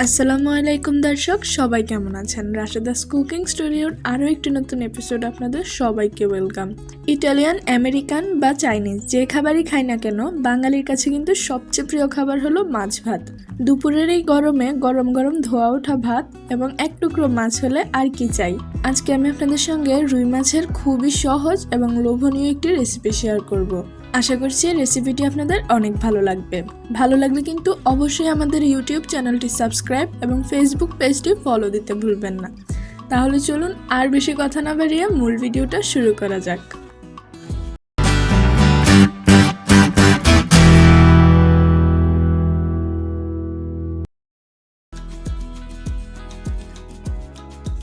আসসালামু আলাইকুম দর্শক, সবাই কেমন আছেন? রাশেদাস কুকিং স্টুডিওর আরও একটি নতুন এপিসোড আপনাদের সবাইকে ওয়েলকাম। ইটালিয়ান, আমেরিকান বা চাইনিজ যে খাবারই খাই না কেন, বাঙালির কাছে কিন্তু সবচেয়ে প্রিয় খাবার হলো মাছ ভাত। দুপুরের এই গরমে গরম গরম ধোয়া ওঠা ভাত এবং এক টুকরো মাছ হলে আর কি চাই। আজকে আমি আপনাদের সঙ্গে রুই মাছের খুবই সহজ এবং লোভনীয় একটি রেসিপি শেয়ার করব। আশা করছি রেসিপিটি আপনাদের অনেক ভালো লাগবে। ভালো লাগলে কিন্তু অবশ্যই আমাদের ইউটিউব চ্যানেলটি সাবস্ক্রাইব এবং ফেসবুক পেজটি ফলো দিতে ভুলবেন না। তাহলে চলুন আর বেশি কথা না বাড়িয়ে মূল ভিডিওটা শুরু করা যাক।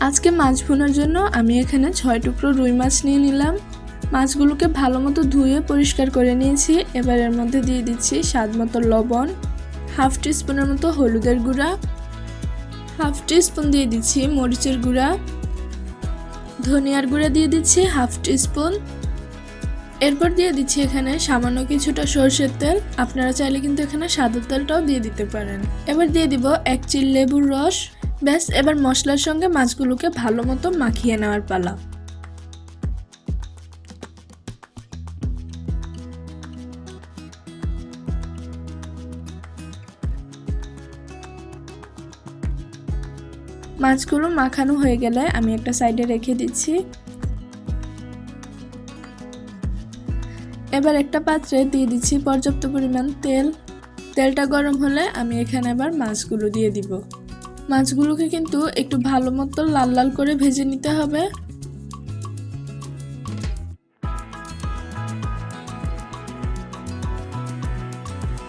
আজকে মাছ ভুনার জন্য আমি এখানে 6 টুকরো রুই মাছ নিয়ে নিলাম। মাছগুলোকে ভালো মতো ধুয়ে পরিষ্কার করে নিয়েছি। এবার এর মধ্যে দিয়ে দিচ্ছি স্বাদ মতো লবণ, হাফ টিস্পুনের মতো হলুদের গুঁড়া, হাফ টিস্পুন দিয়ে দিচ্ছি মরিচের গুঁড়া, ধনিয়ার গুঁড়া দিয়ে দিচ্ছি হাফ টিস্পুন। এরপর দিয়ে দিচ্ছি এখানে সামান্য কিছুটা সরষের তেল। আপনারা চাইলে কিন্তু এখানে সাদা তেলটাও দিয়ে দিতে পারেন। এবার দিয়ে দিব 1 চিল লেবুর রস। ব্যাস, এবার মশলার সঙ্গে মাছগুলোকে ভালো মতো মাখিয়ে নেওয়ার পালা। মাছগুলো মাখানো হয়ে গেলে আমি একটা সাইডে রেখে দিচ্ছি। এবার একটা পাত্রে দিয়ে দিচ্ছি পর্যাপ্ত পরিমাণ তেল। তেলটা গরম হলে আমি এখানে এবার মাছগুলো দিয়ে দিব। মাছগুলোকে কিন্তু একটু ভালো মতো লাল লাল করে ভেজে নিতে হবে।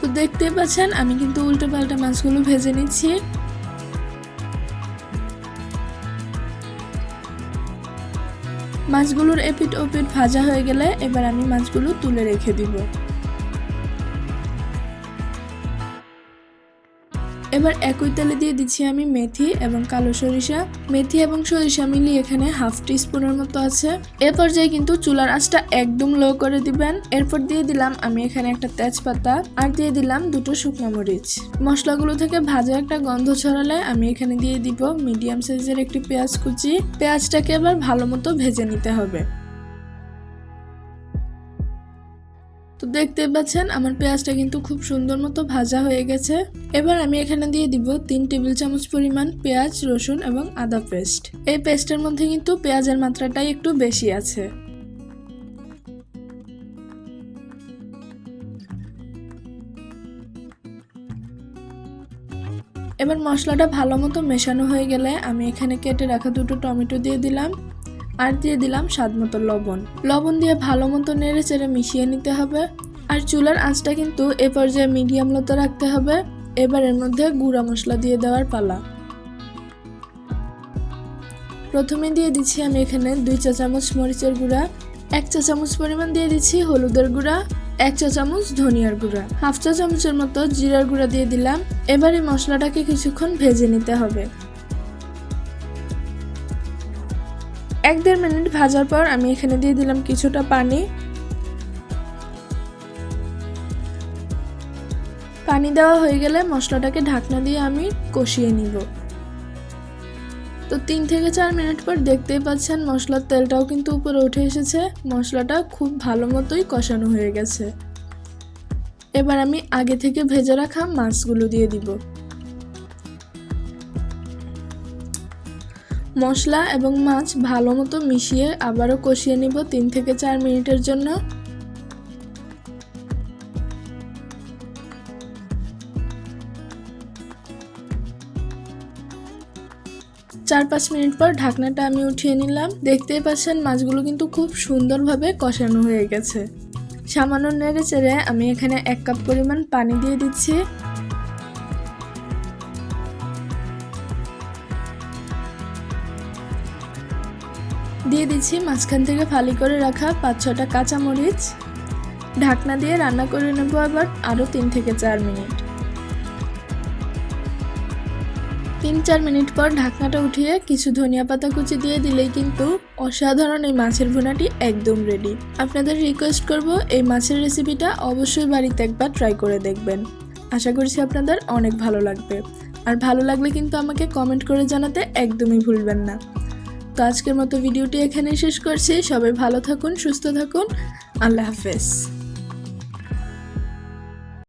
তো দেখতেই পাচ্ছেন আমি কিন্তু উল্টে পাল্টে মাছগুলো ভেজে নিচ্ছি। মাছগুলোর এপিট ওপিট ভাজা হয়ে গেলে এবার আমি মাছগুলো তুলে রেখে দিব। এবার একই তেলে দিয়ে দিচ্ছি আমি মেথি এবং কালো সরিষা। মেথি এবং সরিষা মিলিয়ে এখানে হাফ টিস্পুনের মতো আছে। এ পর্যায়ে কিন্তু চুলার আঁচটা একদম লো করে দিবেন। এরপর দিয়ে দিলাম আমি এখানে একটা তেজপাতা আর দিয়ে দিলাম 2টো শুকনো মরিচ। মশলাগুলো থেকে ভাজা একটা গন্ধ ছড়ালে আমি এখানে দিয়ে দিব মিডিয়াম সাইজের একটি পেঁয়াজ কুচি। পেঁয়াজটাকে এবার ভালো মতো ভেজে নিতে হবে। তো দেখতে পাচ্ছেন আমার পেঁয়াজটা কিন্তু খুব সুন্দর মতো ভাজা হয়ে গেছে। এবার আমি এখানে দিয়ে দিব 3 টেবিল চামচ পরিমাণ পেঁয়াজ, রসুন এবং আদা পেস্ট। এই পেস্টের মধ্যে কিন্তু পেঁয়াজের মাত্রাটাই একটু বেশি আছে। এবার মশলাটা ভালো মতো মেশানো হয়ে গেলে আমি এখানে কেটে রাখা 2টো টমেটো দিয়ে দিলাম আর দিয়ে দিলাম স্বাদ মতো লবণ। লবণ দিয়ে ভালো মতো নেড়ে চেড়ে মিশিয়ে নিতে হবে। আর চুলার আঁচটা কিন্তু এ পর্যায়ে মিডিয়াম লোতে রাখতে হবে। এবার এর মধ্যে গুঁড়া মশলা দিয়ে দেওয়ার পালা। প্রথমে দিয়ে দিচ্ছি আমি এখানে 2 চা চামচ মরিচের গুঁড়া, 1 চা চামচ পরিমাণ দিয়ে দিচ্ছি হলুদের গুঁড়া, 1 চা চামচ ধনিয়ার গুঁড়া, হাফ চা চামচের মতো জিরার গুঁড়া দিয়ে দিলাম। এবার এই মশলাটাকে কিছুক্ষণ ভেজে নিতে হবে। 1-1.5 মিনিট ভাজার পর আমি এখানে দিয়ে দিলাম কিছুটা পানি। পানি দেওয়া হয়ে গেলে মশলাটাকে ঢাকনা দিয়ে আমি কষিয়ে নিব। তো 3 থেকে 4 মিনিট পর দেখতেই পাচ্ছেন মশলার তেলটাও কিন্তু উপরে উঠে এসেছে। মশলাটা খুব ভালো মতোই কষানো হয়ে গেছে। এবার আমি আগে থেকে ভেজে রাখা মাছগুলো দিয়ে দিব। মশলা এবং মাছ ভালো মতো মিশিয়ে আবারও কষিয়ে নিব 3 থেকে 4 মিনিটের জন্য। 4-5 মিনিট পর ঢাকনাটা আমি উঠিয়ে নিলাম। দেখতেই পাচ্ছেন মাছগুলো কিন্তু খুব সুন্দরভাবে কষানো হয়ে গেছে। সামান্য নেড়ে চেড়ে আমি এখানে 1 কাপ পরিমাণ পানি দিয়ে দিচ্ছি। দিয়ে দিচ্ছি মাঝখান থেকে ফালি করে রাখা 5-6টা কাঁচামরিচ। ঢাকনা দিয়ে রান্না করে নেব আবার আরও 3 থেকে 4 মিনিট। 3-4 মিনিট পর ঢাকনাটা উঠিয়ে কিছু ধনিয়া পাতা কুচি দিয়ে দিলেই কিন্তু অসাধারণ এই মাছের ভুনাটি একদম রেডি। আপনাদের রিকোয়েস্ট করব এই মাছের রেসিপিটা অবশ্যই বাড়িতে একবার ট্রাই করে দেখবেন। আশা করছি আপনাদের অনেক ভালো লাগবে। আর ভালো লাগলে কিন্তু আমাকে কমেন্ট করে জানাতে একদমই ভুলবেন না। তো আজকের মতো ভিডিওটি এখানেই শেষ করছি। সবাই ভালো থাকুন, সুস্থ থাকুন। আল্লাহ হাফেজ।